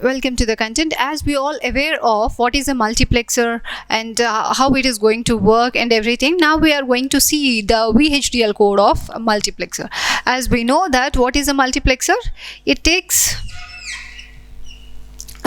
welcome to the content. As we all aware of what is a multiplexer and how it is going to work and everything, now we are going to see the VHDL code of a multiplexer. As we know that what is a multiplexer, it takes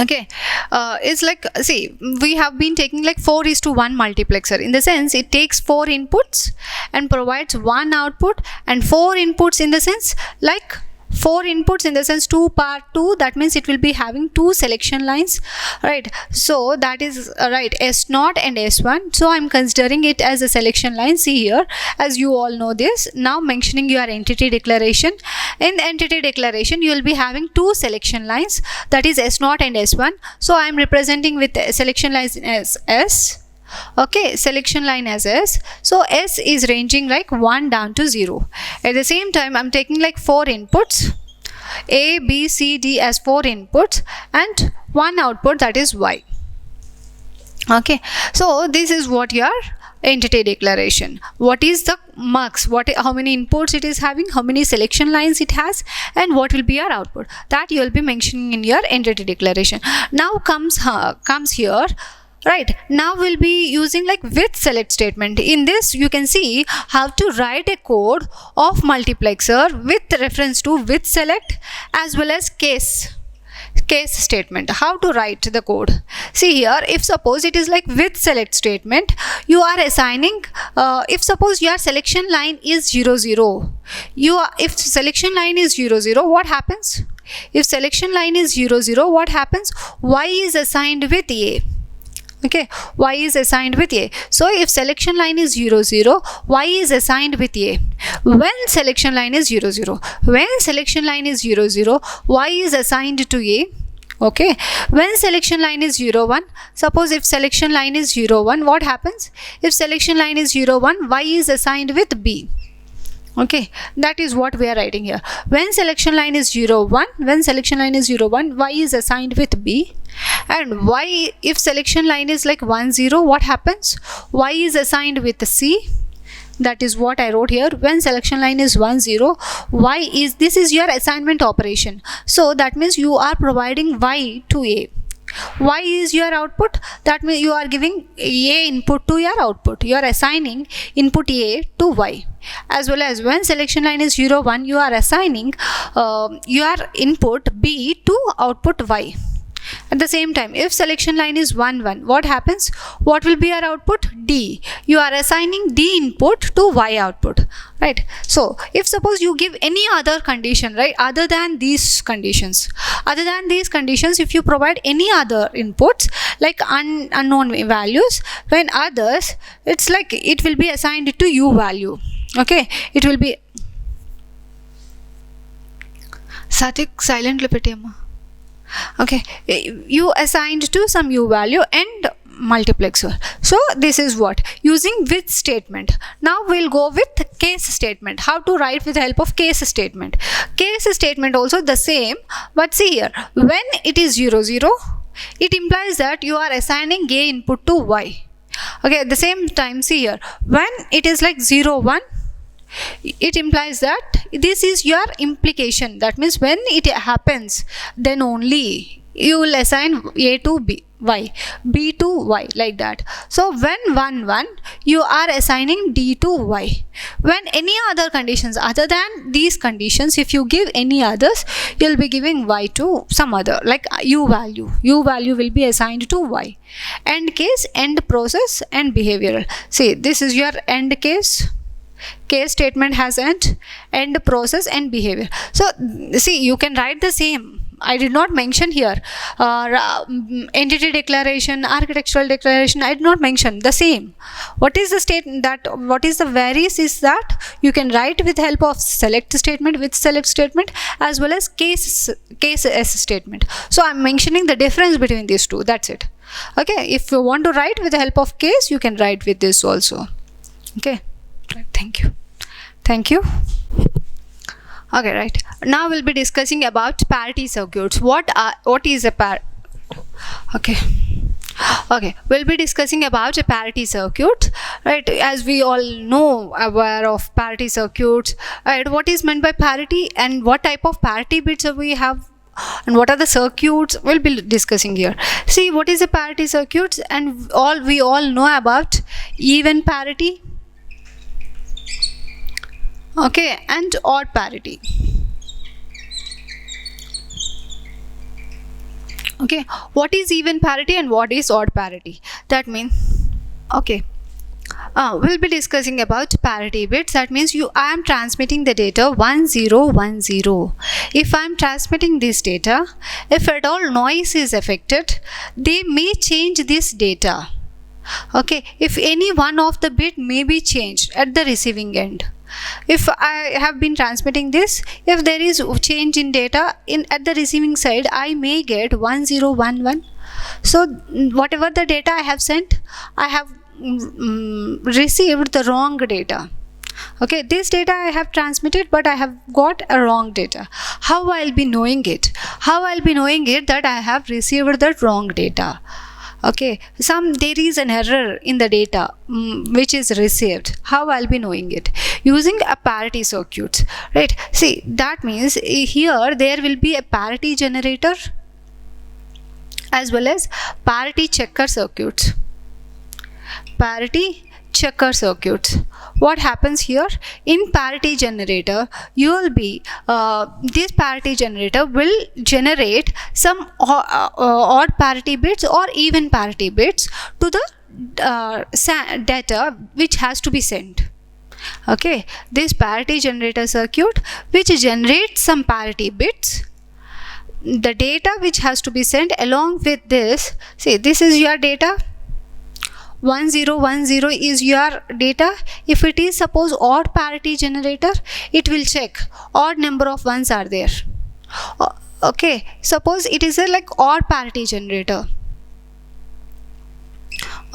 it's like, see, we have been taking like 4:1 multiplexer. In the sense, it takes 4 inputs and provides 1 output, and 4 inputs in the sense like 4 inputs in the sense 2 power 2, that means it will be having 2 selection lines, right? So that is right, S0 and S1. So I'm considering it as a selection line. See here, as you all know this. Now mentioning your entity declaration. In the entity declaration, you will be having 2 selection lines, that is S0 and S1. So I'm representing with selection lines as S. Okay, selection line as S. So S is ranging like 1 down to 0. At the same time, I'm taking like 4 inputs, A, B, C, D as 4 inputs, and 1 output, that is Y. Okay, so this is what your entity declaration. What is the mux, how many inputs it is having, how many selection lines it has, and what will be your output, that you will be mentioning in your entity declaration. Now comes here. Right, now we'll be using like with select statement. In this, you can see how to write a code of multiplexer with reference to with select as well as case statement. How to write the code? See here, if suppose it is like with select statement, you are assigning if suppose your selection line is 0 0, if selection line is 0 0, what happens? If selection line is 0 0, what happens? Y is assigned with A. Okay, Y is assigned with A. So if selection line is 0 0, Y is assigned with A. When selection line is 0 0, when selection line is 0 0, Y is assigned to A. Okay, when selection line is 0 1, suppose if selection line is 0 1, what happens? If selection line is 0 1, Y is assigned with B. Okay, that is what we are writing here. When selection line is 0 1, when selection line is 0 1, Y is assigned with B. And Y, if selection line is like 1 0, what happens? Y is assigned with C. That is what I wrote here. When selection line is 1 0, Y is, this is your assignment operation. So that means you are providing Y to A. Y is your output, that means you are giving A input to your output. You are assigning input A to Y. As well as when selection line is 0 1, you are assigning your input B to output Y. At the same time, if selection line is 1 1, what happens? What will be your output? D. You are assigning D input to Y output, right? So if suppose you give any other condition, right, other than these conditions, if you provide any other inputs like unknown values, when others, it's like it will be assigned to U value. Okay, it will be Satik silent lipetema. Okay, you assigned to some U value and multiplexer. So this is what, using with statement. Now we'll go with case statement. How to write with the help of case statement. Case statement also the same, but see here, when it is 0 0, it implies that you are assigning A input to Y. Okay, at the same time, see here, when it is like 0 1, it implies that this is your implication. That means when it happens, then only you will assign A to B, Y, B to Y, like that. So when 1 1, you are assigning D to Y. When any other conditions other than these conditions, if you give any others, you will be giving Y to some other, like U value. U value will be assigned to Y. End case, end process, and behavioral. See, this is your end case. Case statement has end process, and behavior. So see, you can write the same. I did not mention here entity declaration, architectural declaration. I did not mention the same. What is the statement, that what is the varies is that you can write with help of select statement, with select statement, as well as case S statement. So I'm mentioning the difference between these two. That's it. Okay, if you want to write with the help of case, you can write with this also. Okay. Right, thank you. Okay, right, now we'll be discussing about parity circuits. What is a okay, we'll be discussing about a parity circuit, right? As we all know, aware of parity circuits, right? What is meant by parity and what type of parity bits we have and what are the circuits we'll be discussing here. See, what is a parity circuits, and we all know about even parity, okay, and odd parity. Okay, what is even parity and what is odd parity? That means, okay, we'll be discussing about parity bits. That means I am transmitting the data 1010. If I am transmitting this data, if at all noise is affected, they may change this data. Okay, if any one of the bit may be changed at the receiving end. If I have been transmitting this, if there is change in data at the receiving side, I may get 1011. So whatever the data I have sent, I have received the wrong data. Okay, this data I have transmitted, but I have got a wrong data. How I'll be knowing it? How I'll be knowing it that I have received that wrong data? Okay, there is an error in the data which is received. How I'll be knowing it? Using a parity circuit, right? See, that means here there will be a parity generator as well as parity checker circuits. Parity checker circuits. What happens here? In parity generator, you will be this parity generator will generate some odd parity bits or even parity bits to the data which has to be sent. Okay, this parity generator circuit which generates some parity bits, the data which has to be sent along with this. See, this is your data. 1010 is your data. If it is suppose odd parity generator, it will check odd number of ones are there. Okay, suppose it is a like odd parity generator.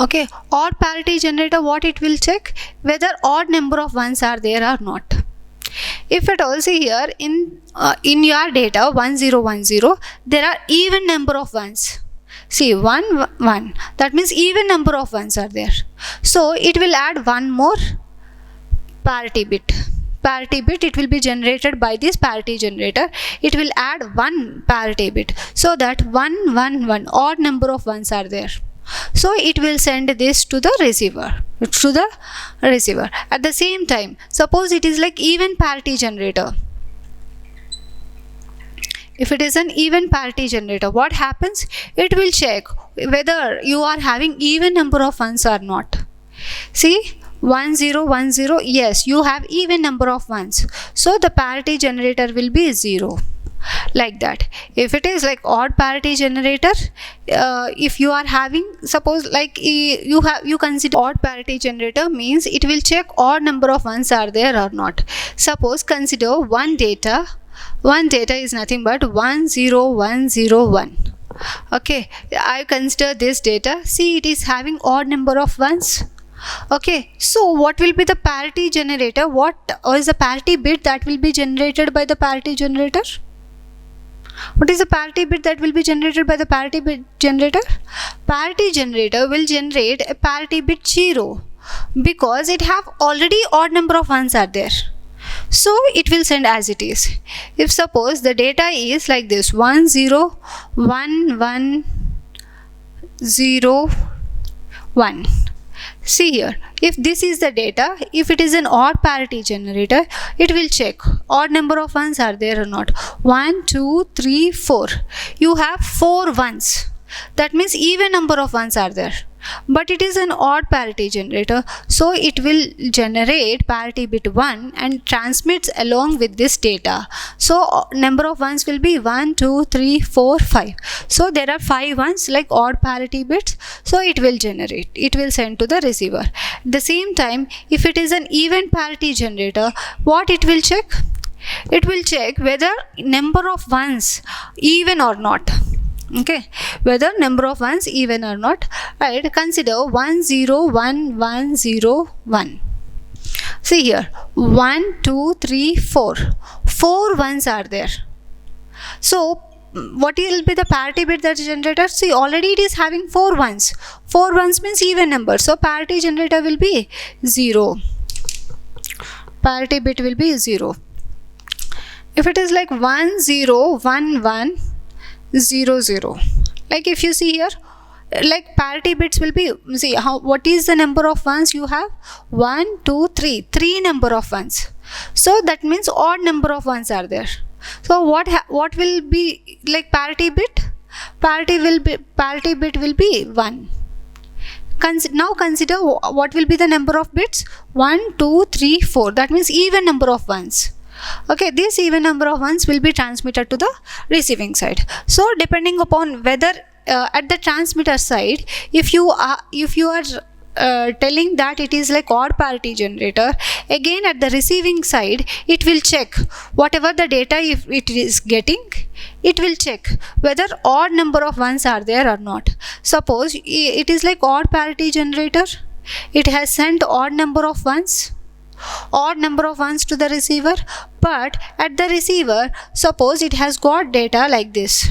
Okay, odd parity generator, what it will check? Whether odd number of ones are there or not. If at all, see here in your data 1010, there are even number of ones. See, 1 1, that means even number of ones are there. So it will add one more parity bit. Parity bit, it will be generated by this parity generator. It will add one parity bit, so that 1 1 1 odd number of ones are there. So it will send this to the receiver. At the same time, suppose it is like even parity generator. If it is an even parity generator, what happens? It will check whether you are having even number of ones or not. See, 1010, yes, you have even number of ones. So the parity generator will be 0. Like that. If it is like odd parity generator, if you are having, suppose like you consider odd parity generator, means it will check odd number of ones are there or not. Suppose consider one data is nothing but 10101. Okay, I consider this data. See, it is having odd number of ones. Okay, so what will be the parity generator? What is the parity bit that will be generated by the parity generator? What is the parity bit that will be generated by the parity bit generator? Parity generator will generate a parity bit 0 because it have already odd number of ones are there. So it will send as it is. If suppose the data is like this 101101. See here, if this is the data, if it is an odd parity generator, it will check odd number of ones are there or not. 1 2 3 4. You have 4 ones. That means even number of ones are there. But it is an odd parity generator, so it will generate parity bit 1 and transmits along with this data. So number of ones will be 1 2 3 4 5. So there are 5 ones like odd parity bits, so it will generate, it will send to the receiver. At the same time, if it is an even parity generator, what it will check? It will check whether number of ones even or not. Okay, whether number of ones even or not. Right, consider 101101. See here, 1 2 3 4. 4 ones are there. So what will be the parity bit that is generated? See, already it is having 4 ones. 4 ones means even number, so parity generator will be 0. Parity bit will be 0. If it is like 1011, 0 0. Like if you see here, like parity bits will be, see how, what is the number of ones you have? 1 2 3 number of ones. So that means odd number of ones are there. So what will be like parity bit? Parity bit will be 1. Now consider what will be the number of bits? 1 2 3 4. That means even number of ones. Okay, this even number of ones will be transmitted to the receiving side. So depending upon whether at the transmitter side, if you are telling that it is like odd parity generator, again at the receiving side it will check whatever the data if it is getting, it will check whether odd number of ones are there or not. Suppose it is like odd parity generator, it has sent odd number of ones to the receiver, but at the receiver, suppose it has got data like this.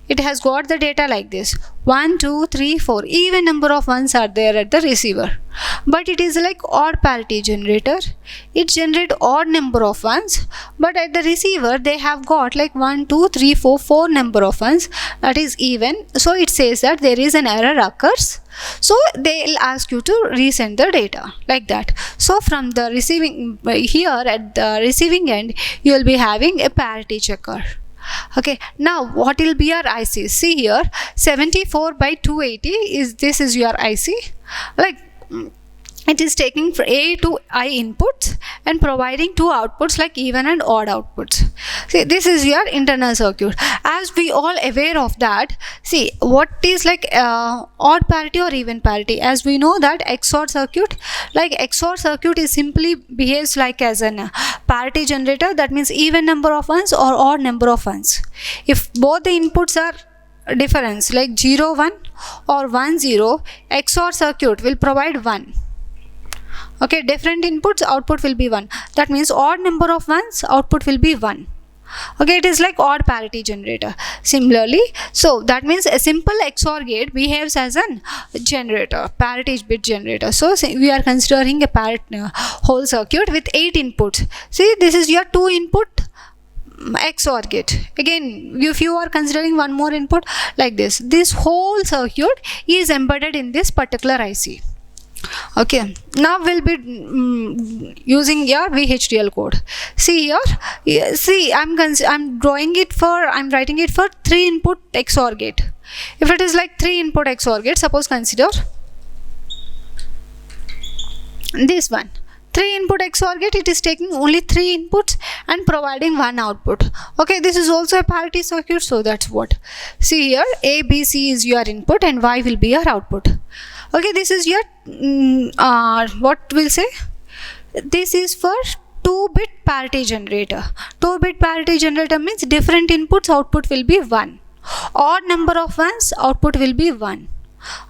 It has got the data like this, 1 2 3 4, even number of ones are there at the receiver. But it is like odd parity generator, it generates odd number of ones, but at the receiver they have got like 1 2 3 4 number of ones, that is even. So it says that there is an error occurs, so they will ask you to resend the data like that. So from the receiving, here at the receiving end you will be having a parity checker. Okay, now what will be your IC? See here, 74 by 280 is your IC. Like it is taking A to I inputs and providing two outputs like even and odd outputs. See, this is your internal circuit. As we all aware of that, see what is like odd parity or even parity. As we know that XOR circuit, like XOR circuit is simply behaves like as an parity generator, that means even number of ones or odd number of ones. If both the inputs are difference like 0 1 or 1 0, XOR circuit will provide 1. Okay, different inputs, output will be 1. That means odd number of ones, output will be 1. Okay, it is like odd parity generator. Similarly, so that means a simple XOR gate behaves as an generator, parity bit generator. So we are considering a whole circuit with 8 inputs. See, this is your 2 input XOR gate. Again, if you are considering one more input like this whole circuit is embedded in this particular IC. Okay, now we'll be using your VHDL code. See here, see I'm writing it for 3 input XOR gate. If it is like 3 input XOR gate, suppose consider this one. 3 input XOR gate, it is taking only 3 inputs and providing 1 output. Okay, this is also a parity circuit, so that's what. See here, A, B, C is your input and Y will be your output. Okay, this is your what we'll say, this is for 2-bit parity generator. 2-bit parity generator means different inputs, output will be 1. Odd number of ones, output will be 1.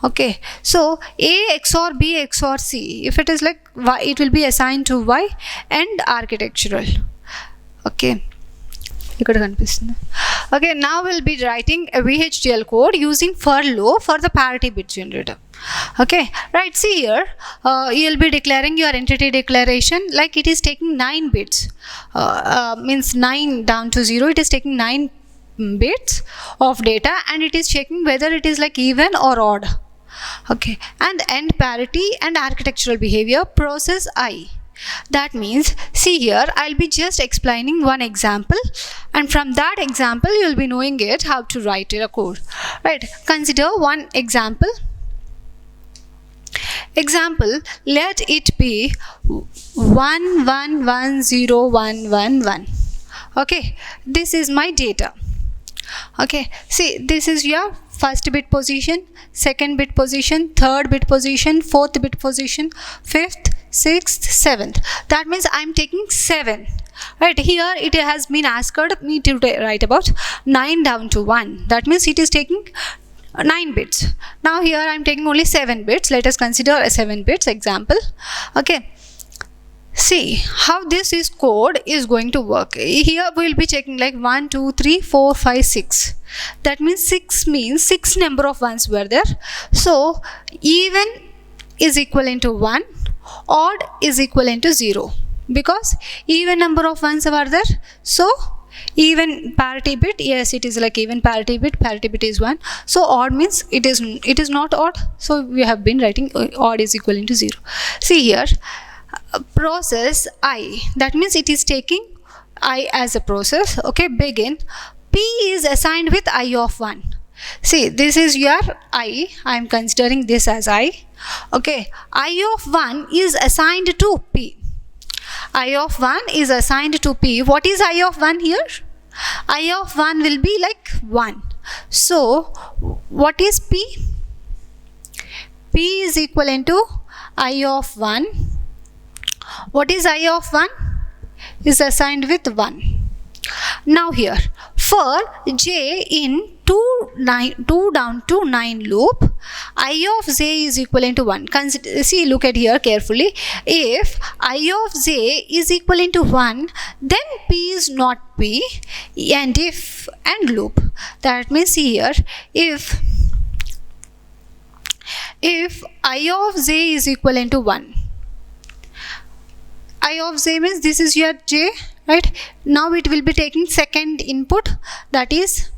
Okay, so A XOR B XOR C, if it is like Y, it will be assigned to Y and architectural. Okay, okay, now we'll be writing a VHDL code using for low for the parity bit generator. Okay, right, see here, you'll be declaring your entity declaration like it is taking 9 bits, means 9 down to 0, it is taking 9 bits of data and it is checking whether it is like even or odd. Okay, and end parity and architectural behavior process I. That means, see here, I'll be just explaining one example and from that example you'll be knowing it how to write a code. Right, consider one example. Example, let it be 110111. Okay, this is my data. Okay, see, this is your first bit position, second bit position, third bit position, fourth bit position, fifth, sixth, seventh. That means I'm taking 7. Right, here it has been asked me to write about 9 down to 1. That means it is taking 9 bits. Now here I am taking only 7 bits. Let us consider a 7 bits example. Okay, see how this is code is going to work. Here we will be checking like 1 2 3 4 5 6. That means 6 means 6 number of ones were there. So even is equivalent to 1, odd is equivalent to 0, because even number of ones were there, so Even parity bit, yes, it is like even parity bit is 1. So odd means it is not odd, so we have been writing odd is equal to 0. See here, process I, that means it is taking I as a process. Okay, begin. P is assigned with I of 1. See, this is your I am considering this as I. Okay, I of 1 is assigned to P. I of 1 is assigned to P. What is I of 1 here? I of 1 will be like 1. So what is P? P is equivalent to I of 1. What is I of 1? Is assigned with 1. Now here, for j in 2 down to 9 loop, I of j is equivalent to 1. See, look at here carefully. If I of j is equivalent to 1, then P is not P, and loop. That means here, if I of j is equivalent to 1, I of j means this is your j, right? Now it will be taking second input, that is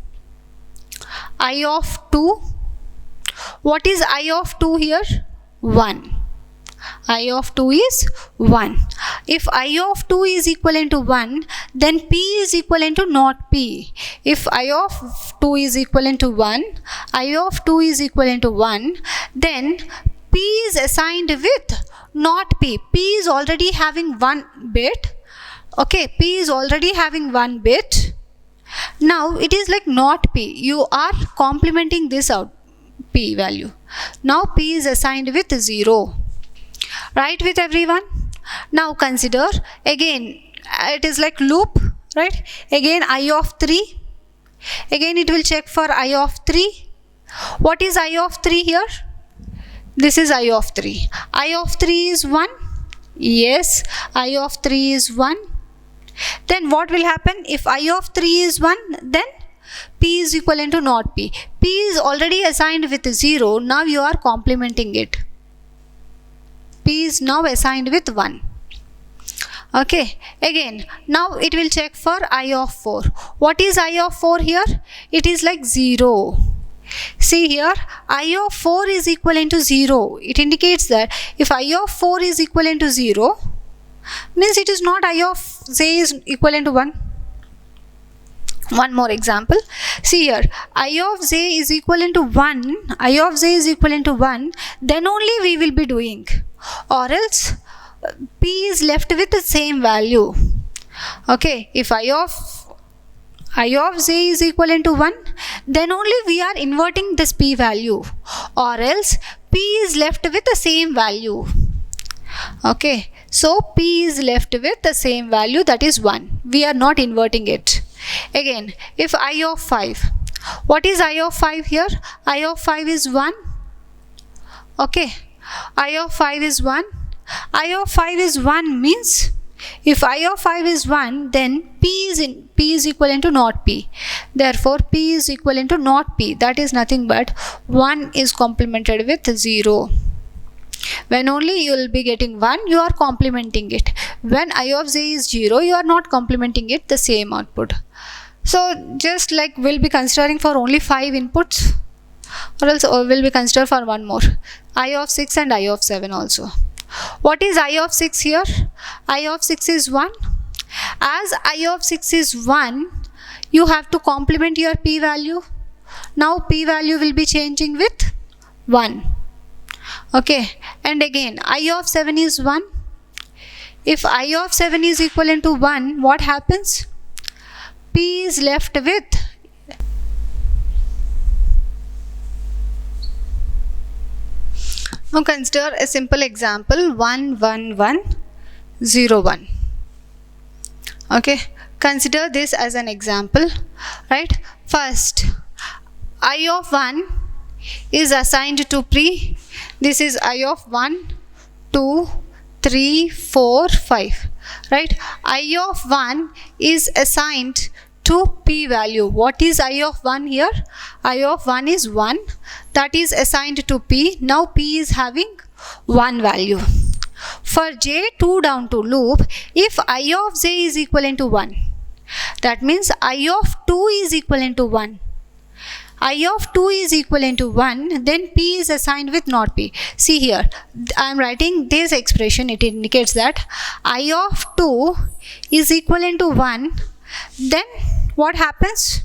I of 2. What is I of 2 here? 1. I of 2 is 1. If I of 2 is equivalent to 1, then P is equivalent to not P. If I of 2 is equivalent to 1, I of 2 is equivalent to 1, then P is assigned with not P. P is already having 1 bit. Okay, P is already having 1 bit. Now it is like not P. You are complementing this out, P value. Now P is assigned with 0. Right with everyone? Now consider again, it is like loop, right? Again I of 3. Again it will check for I of 3. What is I of 3 here? This is I of 3. I of 3 is 1. Yes, I of 3 is 1. Then what will happen? If I of 3 is 1, then P is equivalent to not P. P is already assigned with 0. Now you are complementing it. P is now assigned with 1. Okay, again, now it will check for I of 4. What is I of 4 here? It is like 0. See here, I of 4 is equivalent to 0. It indicates that if I of 4 is equivalent to 0, means it is not I of j is equivalent to 1. One more example. See here, I of j is equivalent to 1. I of j is equivalent to 1. Then only we will be doing. Or else P is left with the same value. Okay, if I of j is equivalent to 1, then only we are inverting this P value. Or else P is left with the same value. Okay, so P is left with the same value, that is 1. We are not inverting it. Again, if I of 5, what is I of 5 here? I of 5 is 1. Okay, I of 5 is 1. I of 5 is 1 means if I of 5 is 1, then P is equivalent to not P. Therefore, P is equivalent to not P. That is nothing but 1 is complemented with 0. When only you will be getting 1, you are complementing it. When I of j is 0, you are not complementing it, the same output. So just like we'll be considering for only 5 inputs, or else we'll be considered for one more, I of 6 and I of 7 also. What is I of 6 here? I of 6 is 1. As I of 6 is 1, you have to complement your P value. Now P value will be changing with 1. Okay, and again I of 7 is 1. If I of 7 is equivalent to 1, what happens? P is left with now consider a simple example 1 1 1 0 1. Okay, consider this as an example, right? First, I of 1 is assigned to P. This is I of 1 2 3 4 5, right? I of 1 is assigned to P value. What is I of 1 here? I of 1 is 1, that is assigned to P. Now P is having 1 value. For j 2 down to loop, if I of j is equivalent to 1, That means I of 2 is equivalent to 1. I of 2 is equivalent to 1, then P is assigned with not P. See here, I am writing this expression, it indicates that I of 2 is equivalent to 1, then what happens?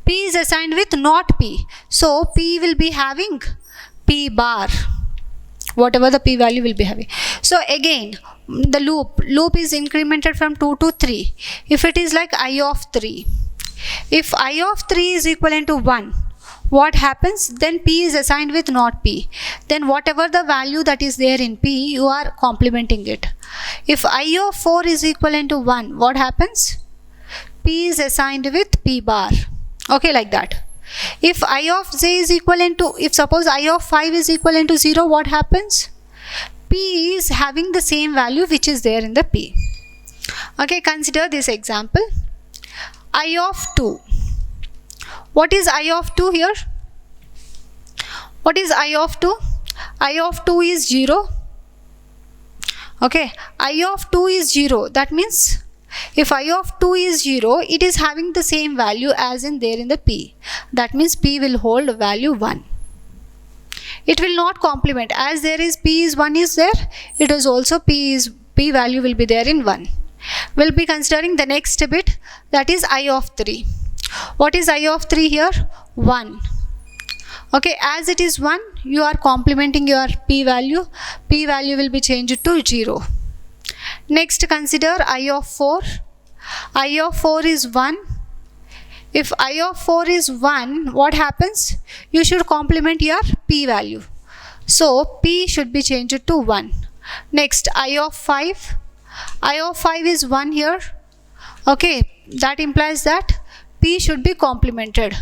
P is assigned with not P. So P will be having P bar, whatever the P value will be having. So again, the loop is incremented from 2 to 3. If it is like I of 3, if I of 3 is equivalent to 1, what happens? Then P is assigned with not P. Then whatever the value that is there in P, you are complementing it. If I of 4 is equivalent to 1, what happens? P is assigned with P bar. Okay, like that. If I of j is equivalent to, if suppose I of 5 is equivalent to 0, what happens? P is having the same value which is there in the P. Okay, consider this example. I of 2. What is I of 2 here? What is I of 2? I of 2 is 0. Okay, I of 2 is 0. That means if I of 2 is 0, it is having the same value as in there in the P. That means P will hold value 1. It will not complement. As there is P is 1 is there, it is also P value will be there in 1. We'll be considering the next bit, that is I of 3. What is I of 3 here? 1. Okay, as it is 1, you are complementing your P value. P value will be changed to 0. Next, consider I of 4. I of 4 is 1. If I of 4 is 1, what happens? You should complement your P value. So, P should be changed to 1. Next, I of 5. I of 5 is 1 here. Okay, that implies that P should be complemented.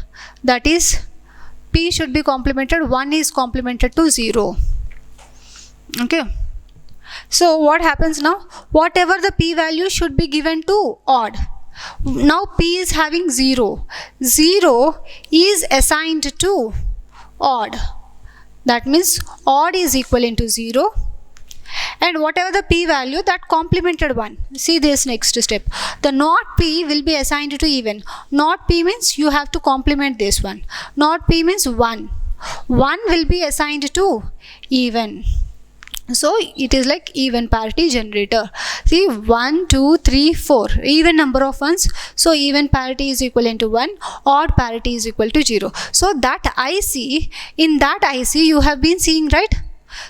That is, P should be complemented. 1 is complemented to 0. Okay. So what happens now? Whatever the P value should be given to odd. Now P is having 0. 0 is assigned to odd. That means odd is equivalent to 0. And whatever the P value, that complemented 1. See this next step. The not P will be assigned to even. Not P means you have to complement this one. Not P means 1. 1 will be assigned to even. So it is like even parity generator. See, 1, 2, 3, 4. Even number of ones. So even parity is equivalent to 1. Odd parity is equal to 0. So that IC, in that IC you have been seeing, right?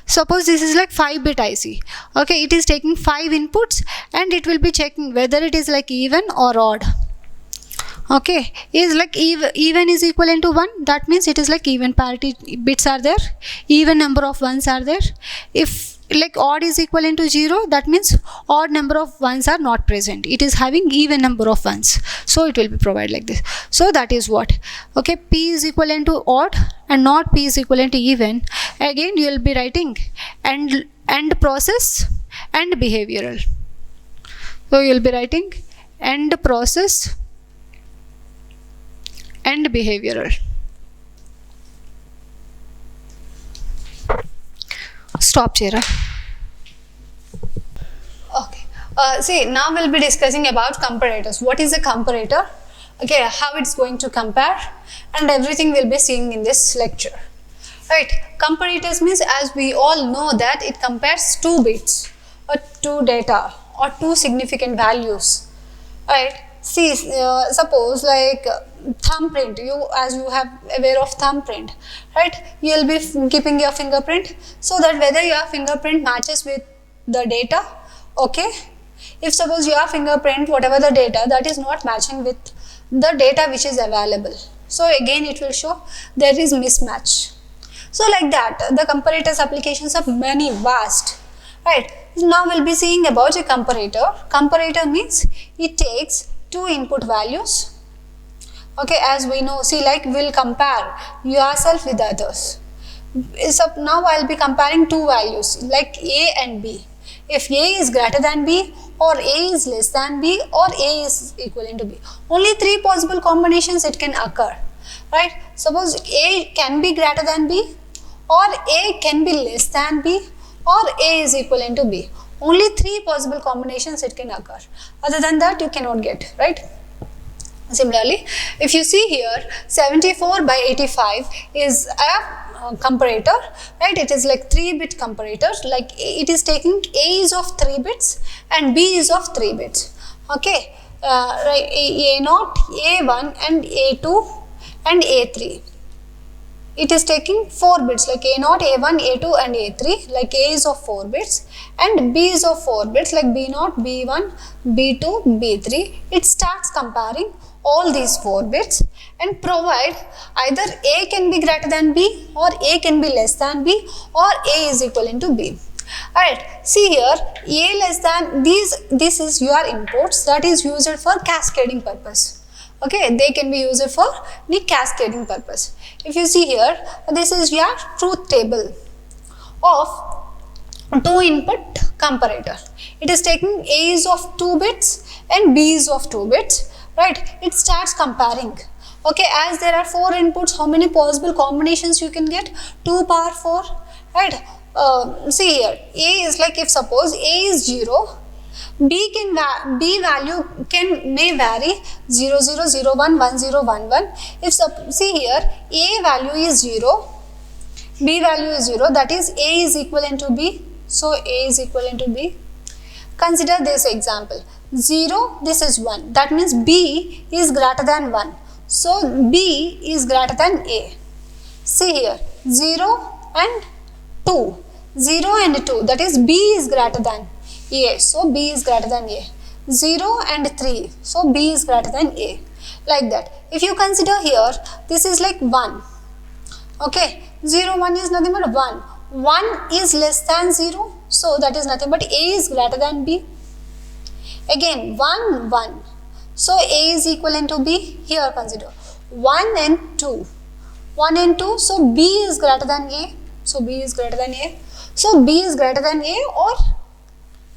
Suppose this is like 5-bit IC. Okay, it is taking 5 inputs and it will be checking whether it is like even or odd. Okay, is like even is equivalent to 1. That means it is like even parity bits are there. Even number of ones are there. If like odd is equivalent to 0, that means odd number of ones are not present. It is having even number of ones. So it will be provided like this. So that is what. Okay, P is equivalent to odd and not P is equivalent to even. Again you will be writing end process and behavioral. So you will be writing end process and behavioral. Stop here. Okay. See, now we'll be discussing about comparators. What is a comparator? Okay, how it's going to compare, and everything we'll be seeing in this lecture. Right. Comparators means, as we all know, that it compares 2 bits or 2 data or 2 significant values. Right. See, suppose like thumbprint, as you have aware of thumbprint, right? You will be keeping your fingerprint so that whether your fingerprint matches with the data. Okay, if suppose your fingerprint, whatever the data, that is not matching with the data which is available, so again it will show there is mismatch. So like that, the comparators applications are many, vast, right? Now we'll be seeing about a comparator. Comparator means it takes 2 input values. Okay, as we know, see, like we'll compare yourself with others. So now I'll be comparing 2 values like A and B. If A is greater than B, or A is less than B, or A is equivalent to B. Only 3 possible combinations it can occur, right? Suppose A can be greater than B, or A can be less than B, or A is equivalent to B. Only 3 possible combinations it can occur. Other than that, you cannot get, right? Similarly, if you see here, 74 by 85 is a comparator, right? It is like 3-bit comparator, like it is taking A is of 3 bits and B is of 3 bits. Okay, right, A0, A1 and A2 and A3. It is taking 4 bits like A0, A1, A2 and A3, like A is of 4 bits and B is of 4 bits like B0, B1, B2, B3. It starts comparing all these 4 bits and provide either A can be greater than B or A can be less than B or A is equivalent to B. Alright, see here, A less than this is your inputs that is used for cascading purpose. Okay, they can be used for the cascading purpose. If you see here, this is your truth table of 2 input comparator. It is taking A is of 2 bits and B is of 2 bits, right? It starts comparing. Okay, as there are 4 inputs, how many possible combinations you can get? 2 power 4, right? See here, A is like, if suppose A is 0, B value may vary 0, 0, 0, 1, 1, 0, 1, 1. If see here, A value is 0, B value is 0, that is A is equivalent to B. So A is equivalent to B. Consider this example. 0, this is 1. That means B is greater than 1. So B is greater than A. See here, 0 and 2. 0 and 2, that is B is greater than A, so B is greater than A. 0 and 3, so B is greater than A. Like that. If you consider here, this is like 1. Okay, 0, 1 is nothing but 1. 1 is less than 0, so that is nothing but A is greater than B. Again, 1, 1. So A is equivalent to B. Here consider 1 and 2. 1 and 2, so B is greater than A. So B is greater than A. So B is greater than A or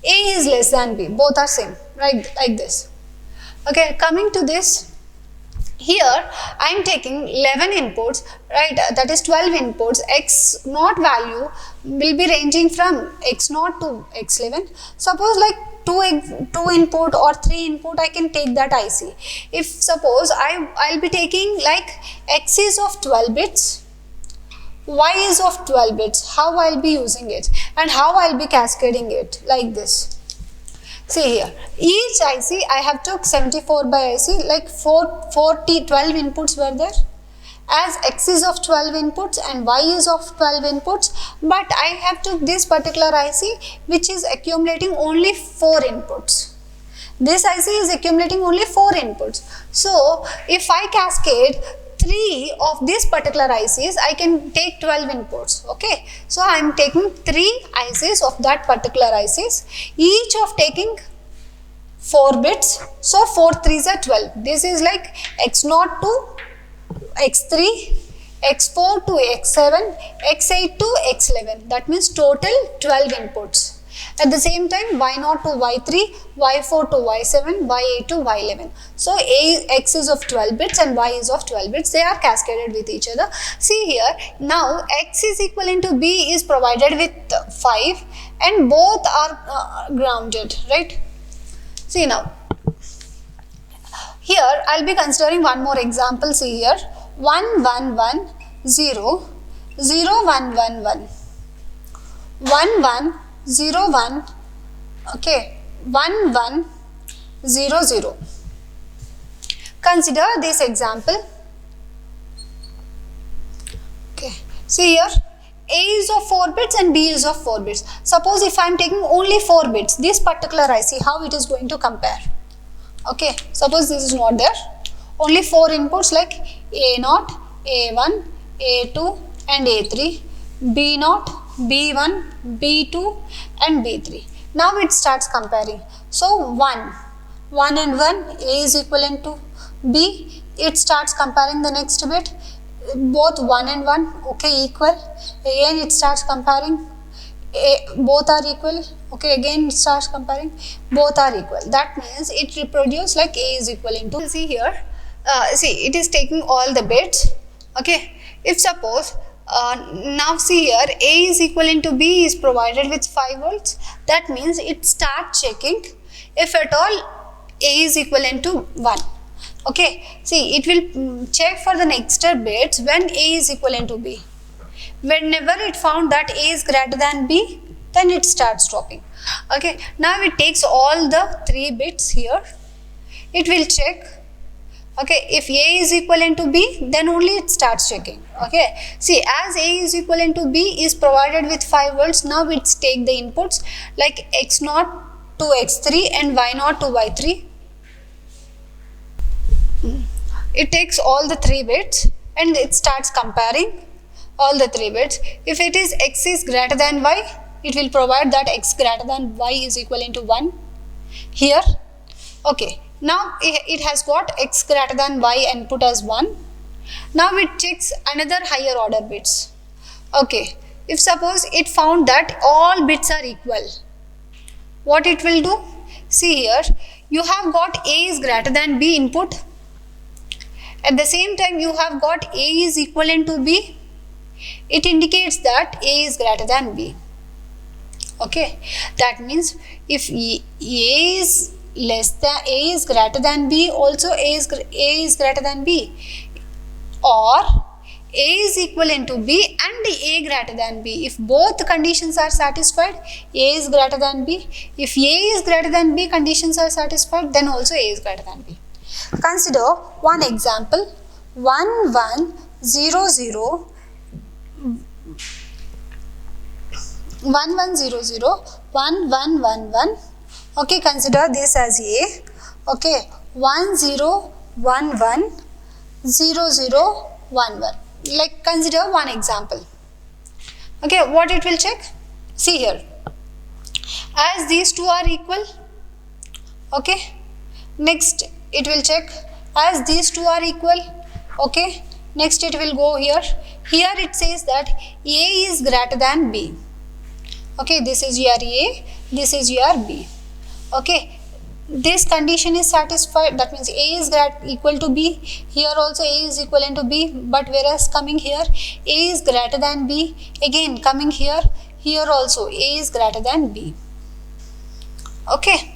A is less than B. Both are same, right? Like this. Okay, coming to this. Here I am taking 11 inputs, right? That is 12 inputs. X0 value will be ranging from X0 to X11. Suppose like 2 input or 3 input, I can take that IC. If suppose I'll be taking like X is of 12 bits, Y is of 12 bits, how I'll be using it and how I'll be cascading it, like this. See here, each IC I have took 74 by IC, like 12 inputs were there, as X is of 12 inputs and Y is of 12 inputs, but I have took this particular IC which is accumulating only 4 inputs. This IC is accumulating only 4 inputs. So if I cascade 3 of this particular ICs, I can take 12 inputs. Okay, so I am taking 3 ICs of that particular ICs, each of taking 4 bits. So 4 3s are 12. This is like X0 to X3, X4 to X7, X8 to X11. That means total 12 inputs. At the same time, Y0 to Y3, Y4 to Y7, Y8 to Y11. So X is of 12 bits and Y is of 12 bits. They are cascaded with each other. See here, now X is equivalent to B is provided with 5 and both are grounded, right? See now, here I'll be considering one more example. See here, 1 1 1 0 0 1 1 1 1 1 0 1, okay, 1 1 0 0. Consider this example. Okay, see here, A is of 4 bits and B is of 4 bits. Suppose if I am taking only 4 bits, this particular IC, how it is going to compare? Okay, suppose this is not there, only 4 inputs like A0, A1, A2 and A3, B0, B1, B2 and B3. Now it starts comparing. So 1 and 1, A is equivalent to B. It starts comparing the next bit, both 1 and 1, okay, equal. Again it starts comparing, both are equal. Okay, again it starts comparing, both are equal. That means it reproduces like A is equivalent to. See here, see it is taking all the bits. Okay, if suppose now see here, A is equivalent to B is provided with 5 volts. That means it starts checking if at all A is equivalent to 1. Okay, see, it will check for the next bits when A is equivalent to B. Whenever it found that A is greater than B, then it starts dropping. Okay, now it takes all the 3 bits here. It will check. Okay, if A is equivalent to B, then only it starts checking. Okay, see, as A is equivalent to B is provided with 5 volts, now it's take the inputs like X0 to X3 and Y0 to Y3. It takes all the 3 bits and it starts comparing all the 3 bits. If it is X is greater than Y, it will provide that X greater than Y is equivalent to 1 here. Okay, now it has got X greater than Y input as 1. Now it checks another higher order bits. Okay, if suppose it found that all bits are equal, what it will do? See here, you have got A is greater than B input. At the same time, you have got A is equivalent to B. It indicates that A is greater than B. Okay, that means if A is less than A is greater than B, also A is greater than B, or A is equivalent to B and A greater than B. If both conditions are satisfied, A is greater than B. If A is greater than B conditions are satisfied, then also A is greater than B. Consider one example, 1 1 0 0 1 1 0 0 1 1 1 1. Okay, consider this as A. Okay, 1 0 1 1 0 0 1 1. Like, consider one example. Okay, what it will check? See here, as these two are equal. Okay, next it will check as these two are equal. Okay, next it will go here. Here it says that A is greater than B. Okay, this is your A, this is your B. Okay, this condition is satisfied, that means A is equal to B. Here also A is equivalent to B, but whereas coming here A is greater than B, again coming here also A is greater than B. Okay,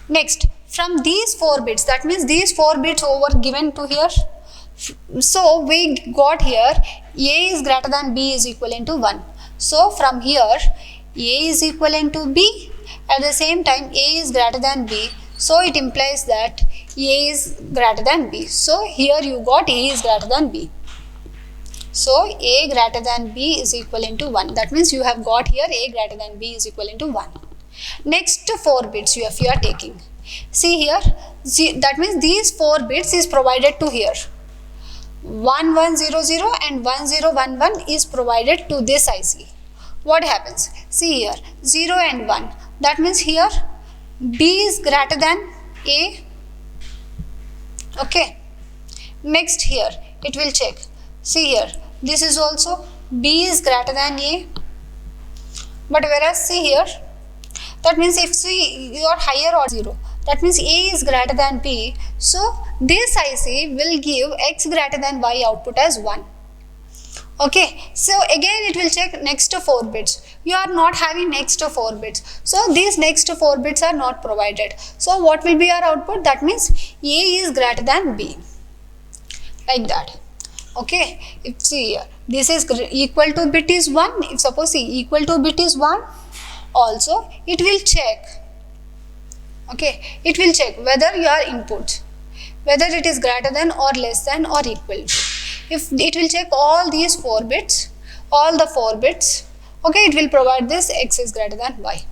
next from these 4 bits, that means these 4 bits over given to here, so we got here A is greater than B is equivalent to 1. So from here A is equivalent to B, at the same time A is greater than B, so it implies that A is greater than B. So here you got A is greater than B. So A greater than B is equivalent to 1. That means you have got here A greater than B is equivalent to 1. Next 4 bits you are taking. See here, that means these 4 bits is provided to here. 1 1 0 0 and 1 0 1 1 is provided to this IC. What happens? See here, 0 and 1. That means here B is greater than A. Okay. Next here it will check. See here, this is also B is greater than A. But whereas see here, that means if C you are higher or 0, that means A is greater than B. So this IC will give X greater than Y output as 1. Okay, so again it will check next 4 bits. You are not having next 4 bits. So these next 4 bits are not provided. So what will be our output? That means A is greater than B. Like that. Okay, if see here, this is equal to bit is 1. If suppose see equal to bit is 1, also it will check. Okay, it will check whether your input, whether it is greater than or less than or equal to. If it will check all these 4 bits, all the 4 bits, okay, it will provide this X is greater than Y.